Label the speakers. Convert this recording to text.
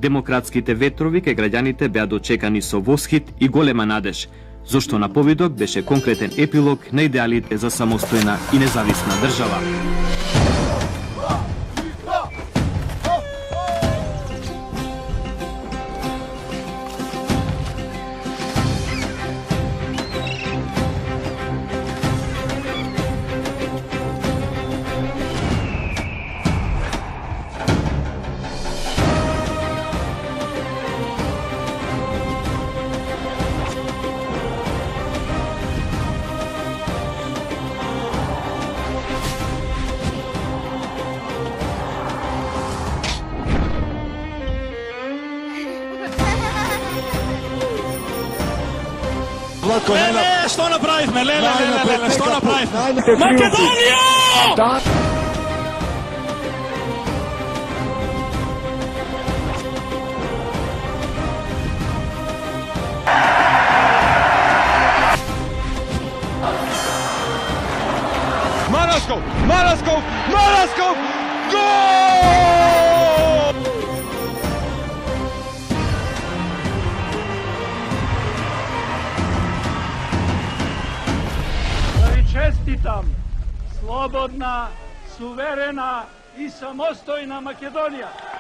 Speaker 1: Демократските ветрови кај граѓаните беа дочекани со восхит и голема надеж, зошто на повидок беше конкретен епилог на идеалите за самостојна и независна држава.
Speaker 2: Леле, што направивме? Леле, што направивме? Македонија! Марасков! Гол!
Speaker 3: Čestitam, slobodna, suverena i samostoјна Македонија.